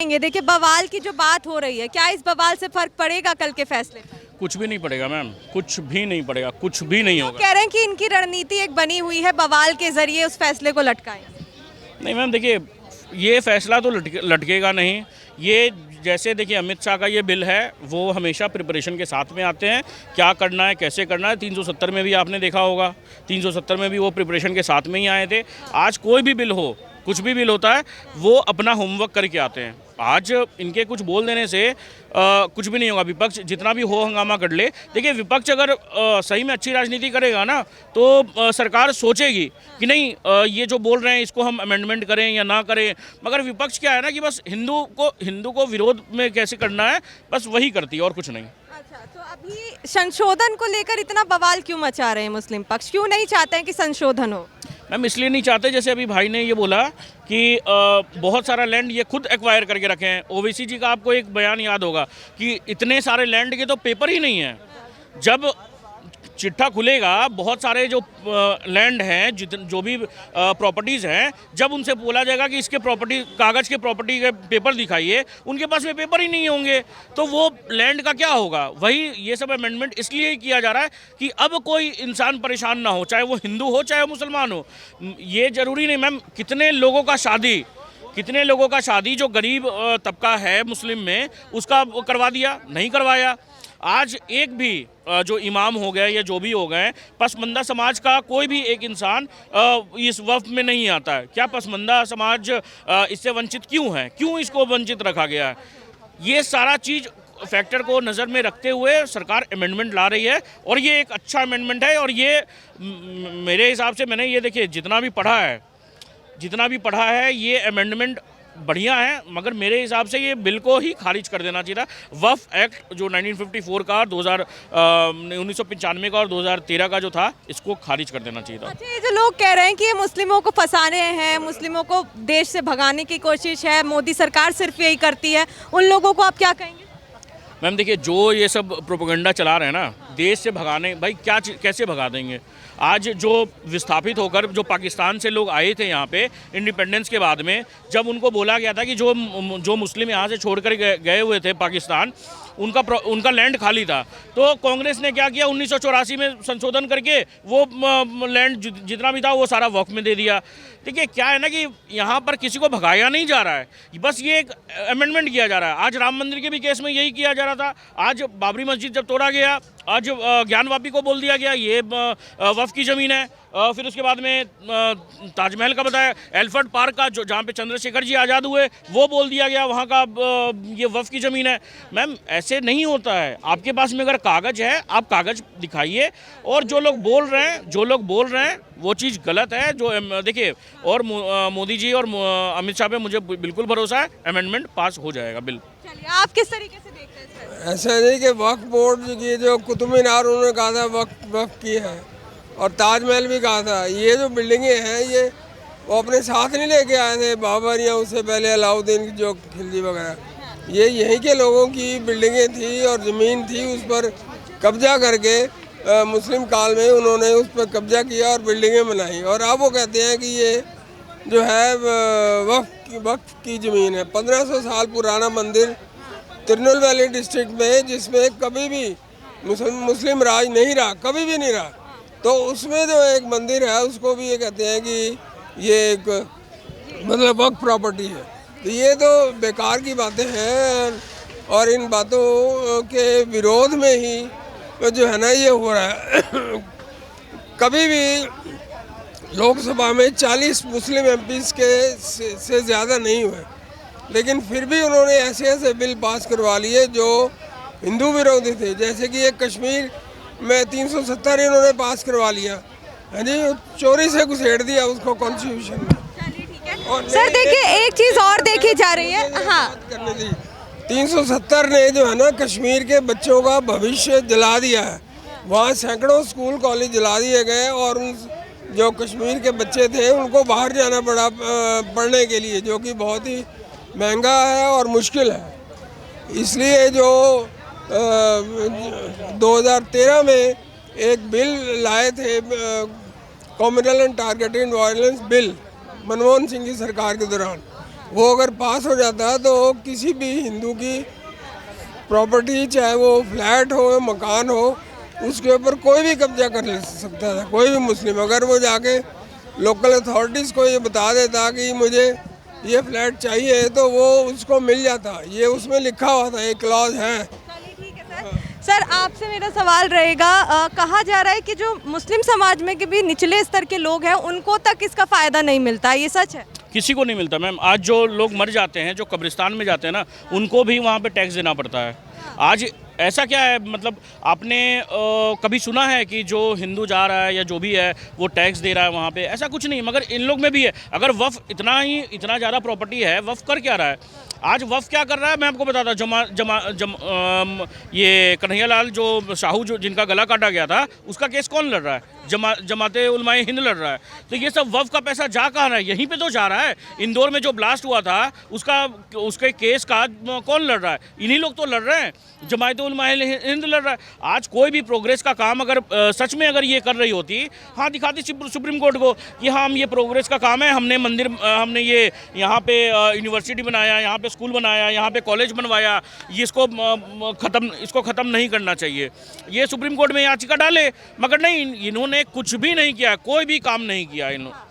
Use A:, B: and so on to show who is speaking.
A: देखिए बवाल की जो बात हो रही है, क्या इस बवाल से फर्क पड़ेगा कल के फैसले पर?
B: कुछ भी नहीं पड़ेगा मैम, कुछ भी नहीं पड़ेगा, कुछ भी नहीं
A: तो
B: होगा।
A: कह रहे हैं कि इनकी रणनीति एक बनी हुई है, बवाल के जरिए उस फैसले को लटकाएं।
B: नहीं मैम देखिए, ये फैसला तो लटकेगा नहीं। ये जैसे देखिए अमित शाह का ये बिल है, वो हमेशा प्रिपरेशन के साथ में आते हैं, क्या करना है कैसे करना है। 370 में भी आपने देखा होगा, 370 में भी वो प्रिपरेशन के साथ में ही आए थे। आज कोई भी बिल हो, कुछ भी बिल होता है, वो अपना होमवर्क करके आते हैं। आज इनके कुछ बोल देने से कुछ भी नहीं होगा। विपक्ष जितना भी हो हंगामा कर ले, देखिए विपक्ष अगर सही में अच्छी राजनीति करेगा ना, तो सरकार सोचेगी कि नहीं ये जो बोल रहे हैं इसको हम अमेंडमेंट करें या ना करें। मगर विपक्ष क्या है ना कि बस हिंदू को विरोध में कैसे करना है, बस वही करती है और कुछ नहीं।
A: अच्छा, तो अभी संशोधन को लेकर इतना बवाल क्यों मचा रहे हैं मुस्लिम पक्ष? क्यों नहीं चाहते हैं कि संशोधन हो?
B: मैम इसलिए नहीं चाहते, जैसे अभी भाई ने ये बोला कि बहुत सारा लैंड ये खुद एक्वायर करके रखे हैं। ओवैसी जी का आपको एक बयान याद होगा कि इतने सारे लैंड के तो पेपर ही नहीं है। जब चिट्ठा खुलेगा, बहुत सारे जो लैंड हैं, जो भी प्रॉपर्टीज़ हैं, जब उनसे बोला जाएगा कि इसके प्रॉपर्टी कागज़ के प्रॉपर्टी के पेपर दिखाइए, उनके पास में पेपर ही नहीं होंगे, तो वो लैंड का क्या होगा। वही ये सब अमेंडमेंट इसलिए किया जा रहा है कि अब कोई इंसान परेशान ना हो, चाहे वो हिंदू हो चाहे वो मुसलमान हो। ये ज़रूरी नहीं मैम, कितने लोगों का शादी जो गरीब तबका है मुस्लिम में, उसका करवा दिया, नहीं करवाया। आज एक भी जो इमाम हो गए या जो भी हो गए, पसमंदा समाज का कोई भी एक इंसान इस वफ़ में नहीं आता है। क्या पसमंदा समाज इससे वंचित क्यों है? क्यों इसको वंचित रखा गया है? ये सारा चीज़ फैक्टर को नज़र में रखते हुए सरकार अमेंडमेंट ला रही है, और ये एक अच्छा अमेंडमेंट है। और ये मेरे हिसाब से, मैंने ये देखिए जितना भी पढ़ा है ये अमेंडमेंट बढ़िया है, मगर मेरे हिसाब से ये बिल को ही खारिज कर देना चाहिए था। वक्फ एक्ट जो 1954 का, 1995 का और 2013 का जो था, इसको खारिज कर देना चाहिए था।
A: अच्छा, ये जो लोग कह रहे हैं कि ये मुस्लिमों को फंसाने हैं, मुस्लिमों को देश से भगाने की कोशिश है, मोदी सरकार सिर्फ यही करती है, उन लोगों को आप क्या कहेंगे?
B: मैम देखिए, जो ये सब प्रोपेगेंडा चला रहे हैं ना, देश से भगाने, भाई कैसे भगा देंगे। आज जो विस्थापित होकर जो पाकिस्तान से लोग आए थे यहाँ पे इंडिपेंडेंस के बाद में, जब उनको बोला गया था कि जो मुस्लिम यहाँ से छोड़कर गए हुए थे पाकिस्तान, उनका लैंड खाली था, तो कांग्रेस ने क्या किया, 1984 में संशोधन करके वो लैंड जितना भी था वो सारा वक्फ में दे दिया। देखिए क्या है ना कि यहाँ पर किसी को भगाया नहीं जा रहा है, बस ये एक अमेंडमेंट किया जा रहा है। आज राम मंदिर के भी केस में यही किया जा रहा था। आज बाबरी मस्जिद जब तोड़ा गया, आज ज्ञानवापी को बोल दिया गया ये वक्फ की ज़मीन है। फिर उसके बाद में ताजमहल का बताया, एल्फर्ड पार्क का जो जहाँ पे चंद्रशेखर जी आज़ाद हुए, वो बोल दिया गया वहाँ का ये वक्फ की ज़मीन है। मैम ऐसे नहीं होता है। आपके पास में अगर कागज़ है, आप कागज़ दिखाइए। और जो लोग बोल रहे हैं वो चीज़ गलत है। जो देखिए, और मोदी जी और अमित शाह पे मुझे बिल्कुल भरोसा है, अमेंडमेंट पास हो जाएगा बिल।
A: चलिए, आप किस तरीके से देखते हैं?
C: ऐसा नहीं कि वक्फ बोर्ड की जो कुतुब मीनार उन्होंने कहा था वक्फ की है, और ताजमहल भी कहा था। ये जो बिल्डिंगें हैं, ये वो अपने साथ नहीं लेके आए थे बाबर या उससे पहले अलाउद्दीन की जो खिलजी वगैरह, ये यहीं के लोगों की बिल्डिंगें थी और ज़मीन थी। उस पर कब्जा करके मुस्लिम काल में उन्होंने उस पर कब्जा किया और बिल्डिंगें बनाई। और अब वो कहते हैं कि ये जो है वक्फ की ज़मीन है। 1500 साल पुराना मंदिर तिरुनेल वैली डिस्ट्रिक्ट में, जिसमें कभी भी मुस्लिम राज नहीं रहा, कभी भी नहीं रहा, तो उसमें जो एक मंदिर है उसको भी ये कहते हैं कि ये एक मतलब वक्फ प्रॉपर्टी है। तो ये तो बेकार की बातें हैं, और इन बातों के विरोध में ही जो है ना ये हो रहा है। कभी भी लोकसभा में 40 मुस्लिम एमपीज़ के से ज़्यादा नहीं हुए, लेकिन फिर भी उन्होंने ऐसे बिल पास करवा लिए जो हिंदू विरोधी थे। जैसे कि एक कश्मीर में 370 इन्होंने पास करवा लिया है जी, चोरी से घुसेड़ दिया उसको कॉन्स्टिट्यूशन में।
A: सर देखिए, एक चीज़ और देखी जा रही है। हाँ,
C: 370 ने जो है ना कश्मीर के बच्चों का भविष्य जला दिया है। वहाँ सैकड़ों स्कूल कॉलेज जला दिए गए, और उन जो कश्मीर के बच्चे थे उनको बाहर जाना पड़ा पढ़ने के लिए, जो कि बहुत ही महंगा है और मुश्किल है। इसलिए जो 2013 में एक बिल लाए थे, communal and targeted violence bill, Manmohan Singh की सरकार के दौरान, वो अगर पास हो जाता है तो किसी भी हिंदू की प्रॉपर्टी, चाहे वो फ्लैट हो मकान हो, उसके ऊपर कोई भी कब्जा कर ले सकता था, कोई भी मुस्लिम। अगर वो जाके लोकल अथॉरिटीज़ को ये बता देता कि मुझे ये फ्लैट चाहिए तो वो उसको मिल जाता। ये उसमें लिखा हुआ था, एक क्लॉज है।
A: चलिए ठीक है सर। सर आपसे मेरा सवाल रहेगा, कहा जा रहा है कि जो मुस्लिम समाज में के भी निचले स्तर के लोग हैं उनको तक इसका फ़ायदा नहीं मिलता, ये सच है?
B: किसी को नहीं मिलता मैम। आज जो लोग मर जाते हैं, जो कब्रिस्तान में जाते हैं ना, उनको भी वहाँ पे टैक्स देना पड़ता है। आज ऐसा क्या है, मतलब आपने कभी सुना है कि जो हिंदू जा रहा है या जो भी है वो टैक्स दे रहा है वहाँ पे? ऐसा कुछ नहीं, मगर इन लोग में भी है। अगर वफ़ इतना ज़्यादा प्रॉपर्टी है, वफ़ कर क्या रहा है? आज वफ़ क्या कर रहा है मैं आपको बताता हूँ। ये कन्हैयालाल जो साहू, जो जिनका गला काटा गया था, उसका केस कौन लड़ रहा है? जमाते उलमाए हिंद लड़ रहा है। तो ये सब वफ़ का पैसा जा कहाँ रहा है? यहीं पे तो जा रहा है। इंदौर में जो ब्लास्ट हुआ था उसके केस का कौन लड़ रहा है? इन्हीं लोग तो लड़ रहे हैं, जमाते उलमाए हिंद लड़ रहा है। आज कोई भी प्रोग्रेस का काम अगर सच में अगर ये कर रही होती, हाँ दिखाती सुप्रीम कोर्ट को कि हाँ हम ये प्रोग्रेस का काम है, हमने मंदिर, हमने ये यहाँ पे यूनिवर्सिटी बनाया, यहाँ पे स्कूल बनाया, यहाँ पे कॉलेज बनवाया, ये इसको ख़त्म नहीं करना चाहिए, ये सुप्रीम कोर्ट में याचिका डाले। मगर नहीं, इन्होंने कुछ भी नहीं किया, कोई भी काम नहीं किया इन्होंने।